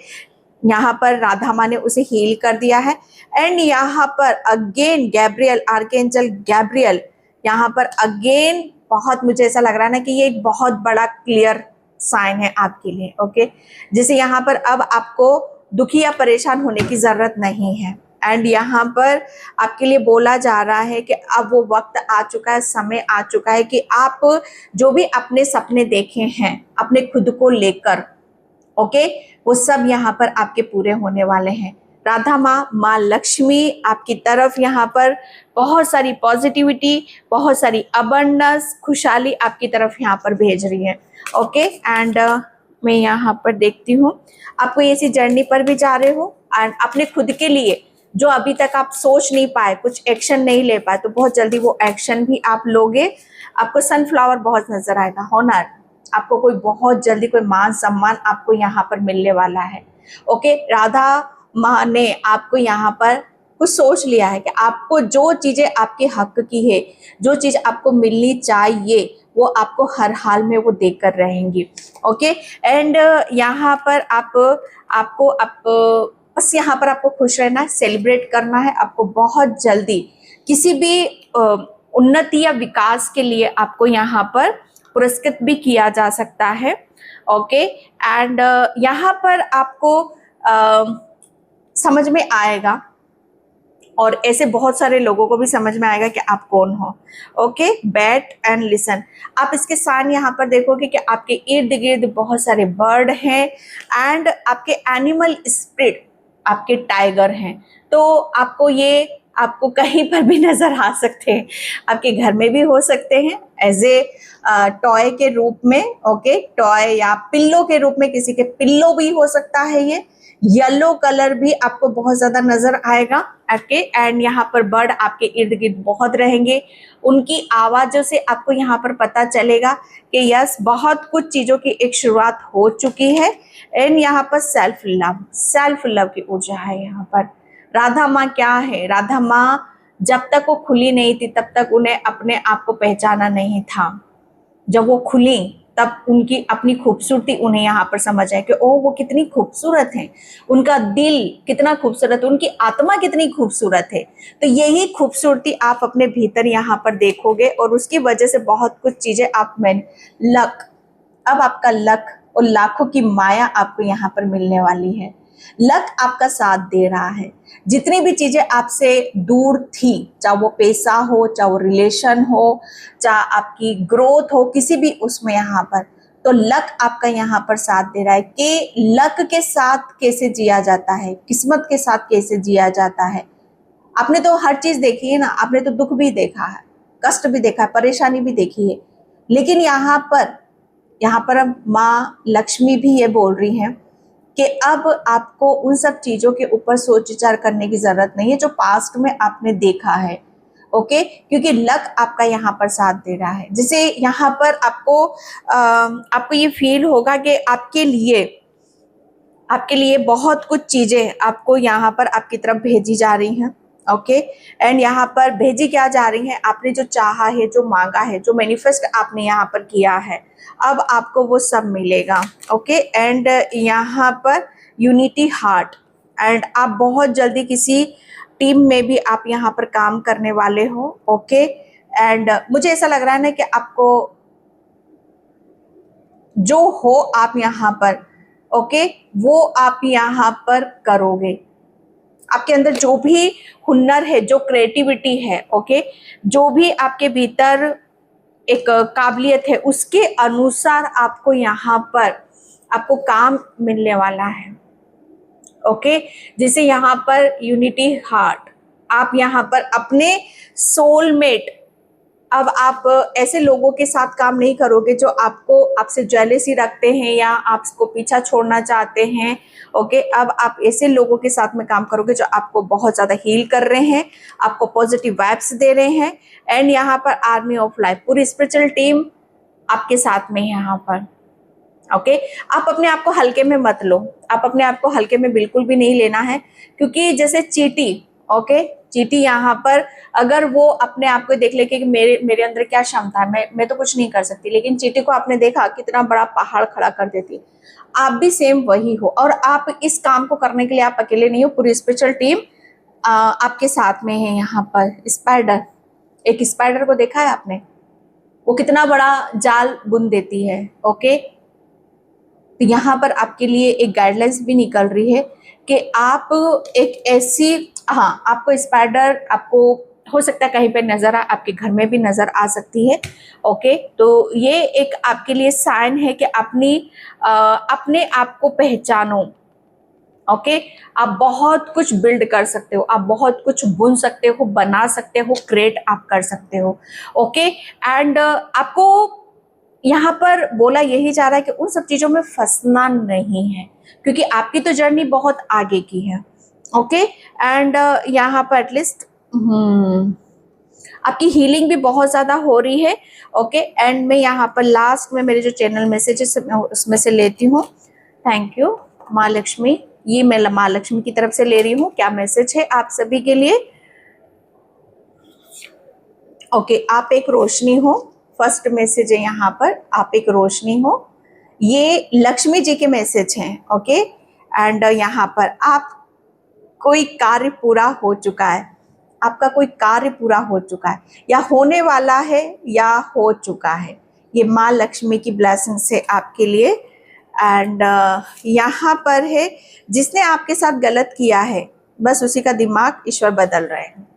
[SPEAKER 1] यहाँ पर राधा माँ ने उसे हील कर दिया है। एंड यहाँ पर अगेन गैब्रियल, आर्कएंजल गैब्रियल, यहाँ पर अगेन बहुत, मुझे ऐसा लग रहा है ना कि ये एक बहुत बड़ा क्लियर साइन है आपके लिए। ओके, जैसे यहाँ पर अब आपको दुखी या परेशान होने की जरूरत नहीं है। एंड यहाँ पर आपके लिए बोला जा रहा है कि अब वो वक्त आ चुका है, समय आ चुका है कि आप जो भी अपने सपने देखे हैं अपने खुद को लेकर, ओके, वो सब यहाँ पर आपके पूरे होने वाले हैं। राधा माँ लक्ष्मी आपकी तरफ यहाँ पर बहुत सारी पॉजिटिविटी, बहुत सारी अबंडेंस, खुशहाली आपकी तरफ यहाँ पर भेज रही है। ओके, एंड मैं यहाँ पर देखती हूँ आपको ऐसी जर्नी पर भी जा रहे हो एंड अपने खुद के लिए जो अभी तक आप सोच नहीं पाए, कुछ एक्शन नहीं ले पाए, तो बहुत जल्दी वो एक्शन भी आप लोगे। आपको सनफ्लावर बहुत नजर आएगा, होनर, आपको कोई बहुत जल्दी कोई मान सम्मान आपको यहाँ पर मिलने वाला है। ओके, राधा माँ ने आपको यहाँ पर कुछ सोच लिया है कि आपको जो चीजें आपके हक की है, जो चीज आपको मिलनी चाहिए, वो आपको हर हाल में वो देकर रहेंगी। ओके, एंड यहाँ पर आपको बस यहाँ पर आपको खुश रहना है, सेलिब्रेट करना है। आपको बहुत जल्दी किसी भी उन्नति या विकास के लिए आपको यहाँ पर पुरस्कृत भी किया जा सकता है। ओके, एंड यहाँ पर आपको समझ में आएगा और ऐसे बहुत सारे लोगों को भी समझ में आएगा कि आप कौन हो। Okay, bat and listen. आप इसके साथ यहाँ पर देखोगे कि आपके इर्द गिर्द बहुत सारे बर्ड हैं एंड आपके एनिमल स्पिरिट आपके टाइगर हैं। तो आपको कहीं पर भी नजर आ सकते हैं, आपके घर में भी हो सकते हैं एज ए टॉय के रूप में। ओके, टॉय या पिल्लो के रूप में, किसी के पिल्लो भी हो सकता है। ये येलो कलर भी आपको बहुत ज्यादा नजर आएगा आपके, एंड यहाँ पर बर्ड आपके इर्द गिर्द बहुत रहेंगे। उनकी आवाजों से आपको यहाँ पर पता चलेगा कि यस, बहुत कुछ चीजों की एक शुरुआत हो चुकी है। एंड यहाँ पर सेल्फ लव की ऊर्जा है। यहाँ पर राधा माँ क्या है, राधा माँ जब तक वो खुली नहीं थी तब तक उन्हें अपने आप को पहचाना नहीं था। जब वो खुली तब उनकी अपनी खूबसूरती उन्हें यहाँ पर समझ आए कि ओह, वो कितनी खूबसूरत है, उनका दिल कितना खूबसूरत है, उनकी आत्मा कितनी खूबसूरत है। तो यही खूबसूरती आप अपने भीतर यहाँ पर देखोगे और उसकी वजह से बहुत कुछ चीजें अब आपका लक और लाखों की माया आपको यहाँ पर मिलने वाली है। लक आपका साथ दे रहा है। जितनी भी चीजें आपसे दूर थी, चाहे वो पैसा हो, चाहे वो रिलेशन हो, चाहे आपकी ग्रोथ हो, किसी भी उसमें यहाँ पर, तो लक आपका यहाँ पर साथ दे रहा है कि लक के साथ कैसे जिया जाता है, किस्मत के साथ कैसे जिया जाता है। आपने तो हर चीज देखी है ना, आपने तो दुख भी देखा है, कष्ट भी देखा है, परेशानी भी देखी है, लेकिन यहाँ पर माँ लक्ष्मी भी ये बोल रही हैं कि अब आपको उन सब चीजों के ऊपर सोच विचार करने की जरूरत नहीं है जो पास्ट में आपने देखा है। ओके, क्योंकि लक आपका यहाँ पर साथ दे रहा है, जिसे यहाँ पर आपको ये फील होगा कि आपके लिए बहुत कुछ चीजें आपको यहाँ पर आपकी तरफ भेजी जा रही हैं। ओके, एंड यहाँ पर भेजी क्या जा रही है, आपने जो चाहा है, जो मांगा है, जो मैनिफेस्ट आपने यहाँ पर किया है, अब आपको वो सब मिलेगा। ओके, एंड यहाँ पर यूनिटी हार्ट, एंड आप बहुत जल्दी किसी टीम में भी आप यहाँ पर काम करने वाले हो। ओके, एंड मुझे ऐसा लग रहा है ना कि आपको जो हो आप यहाँ पर, ओके, वो आप यहाँ पर करोगे। आपके अंदर जो भी हुनर है, जो क्रिएटिविटी है, ओके, जो भी आपके भीतर एक काबिलियत है, उसके अनुसार आपको यहाँ पर आपको काम मिलने वाला है। ओके, जैसे यहाँ पर यूनिटी हार्ट, आप यहाँ पर अपने सोलमेट, अब आप ऐसे लोगों के साथ काम नहीं करोगे जो आपसे जेलसी रखते हैं या आपको पीछा छोड़ना चाहते हैं। ओके, अब आप ऐसे लोगों के साथ में काम करोगे जो आपको बहुत ज़्यादा हील कर रहे हैं, आपको पॉजिटिव वाइब्स दे रहे हैं। एंड यहाँ पर आर्मी ऑफ लाइफ, पूरी स्पिरिचुअल टीम आपके साथ में है यहाँ पर। ओके, आप अपने आप को हल्के में मत लो, आप अपने आप को हल्के में बिल्कुल भी नहीं लेना है, क्योंकि जैसे चींटी, ओके, चींटी यहाँ पर अगर वो अपने आप को देख ले कि मेरे अंदर क्या क्षमता है, मैं तो कुछ नहीं कर सकती, लेकिन चींटी को आपने देखा कितना बड़ा पहाड़ खड़ा कर देती। आप भी सेम वही हो, और आप इस काम को करने के लिए आप अकेले नहीं हो, पूरी स्पिरिचुअल टीम आपके साथ में है। यहाँ पर स्पाइडर, एक स्पाइडर को देखा है आपने, वो कितना बड़ा जाल बुन देती है। ओके, तो यहाँ पर आपके लिए एक गाइडलाइंस भी निकल रही है कि आप एक ऐसी, हाँ, आपको स्पाइडर आपको हो सकता है कहीं पे नजर आपके घर में भी नजर आ सकती है। ओके, तो ये एक आपके लिए साइन है कि अपने आप को पहचानो। ओके, आप बहुत कुछ बिल्ड कर सकते हो, आप बहुत कुछ बुन सकते हो, बना सकते हो, क्रिएट आप कर सकते हो। ओके, एंड आपको यहाँ पर बोला यही जा रहा है कि उन सब चीजों में फंसना नहीं है, क्योंकि आपकी तो जर्नी बहुत आगे की है। ओके, एंड यहाँ पर एटलीस्ट आपकी हीलिंग भी बहुत ज्यादा हो रही है। ओके, एंड मैं यहाँ पर लास्ट में मेरे जो चैनल मैसेजेस उसमें से लेती हूँ। थैंक यू माँ लक्ष्मी, ये मैं माँ लक्ष्मी की तरफ से ले रही हूँ। क्या मैसेज है आप सभी के लिए? ओके, आप एक रोशनी हो। फर्स्ट मैसेज है यहाँ पर, आप एक रोशनी हो। ये लक्ष्मी जी के मैसेज हैं। ओके, एंड यहाँ पर आप कोई कार्य पूरा हो चुका है, आपका कोई कार्य पूरा हो चुका है या होने वाला है या हो चुका है। ये माँ लक्ष्मी की ब्लेसिंग है आपके लिए। एंड यहाँ पर है, जिसने आपके साथ गलत किया है बस उसी का दिमाग ईश्वर बदल रहे हैं।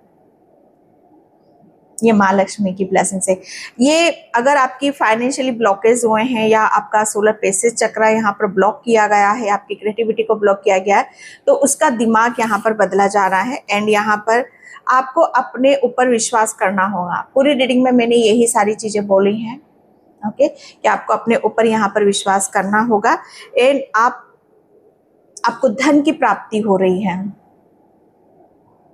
[SPEAKER 1] ये माँ लक्ष्मी की ब्लेसिंग है। ये अगर आपकी फाइनेंशियली ब्लॉकेज हुए हैं या आपका सोलर प्लेक्सस चक्र यहाँ पर ब्लॉक किया गया है, आपकी क्रिएटिविटी को ब्लॉक किया गया है, तो उसका दिमाग यहाँ पर बदला जा रहा है। एंड यहाँ पर आपको अपने ऊपर विश्वास करना होगा। पूरी रीडिंग में मैंने यही सारी चीजें बोली हैं। ओके, कि आपको अपने ऊपर यहाँ पर विश्वास करना होगा। एंड आपको धन की प्राप्ति हो रही है,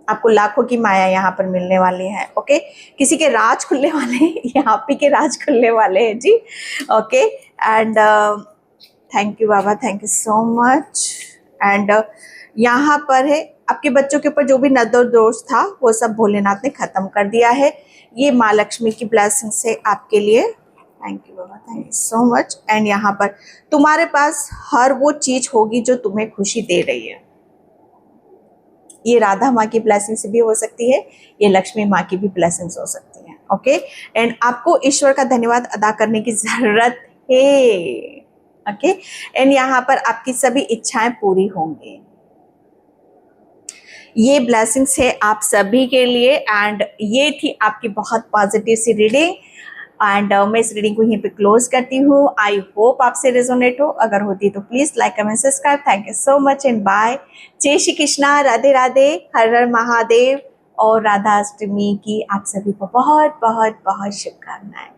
[SPEAKER 1] आपको लाखों की माया यहाँ पर मिलने वाली है। ओके, किसी के राज खुलने वाले हैं, यहाँ पे के राज खुलने वाले हैं जी। ओके, एंड थैंक यू बाबा, thank you so much. And यहाँ पर है, आपके बच्चों के ऊपर जो भी नजर दोष था वो सब भोलेनाथ ने खत्म कर दिया है। ये माँ लक्ष्मी की ब्लेसिंग से आपके लिए। थैंक यू बाबा, thank you so much. And यहाँ पर तुम्हारे पास हर वो चीज होगी जो तुम्हें खुशी दे रही है। ये राधा माँ की ब्लेसिंग से भी हो सकती है, ये लक्ष्मी माँ की भी ब्लेसिंग्स हो सकती हैं। ओके, एंड आपको ईश्वर का धन्यवाद अदा करने की जरूरत है। ओके, एंड यहाँ पर आपकी सभी इच्छाएं पूरी होंगी। ये ब्लेसिंग्स है आप सभी के लिए। एंड ये थी आपकी बहुत पॉजिटिव सी रीडिंग। एंड मैं इस रीडिंग को यहीं पे क्लोज करती हूँ। आई होप आपसे रेजोनेट हो, अगर होती तो please like comment subscribe. Thank you so much and bye. जय श्री कृष्णा, राधे राधे, हर हर महादेव। और राधा अष्टमी की आप सभी को बहुत बहुत बहुत शुभकामनाएं।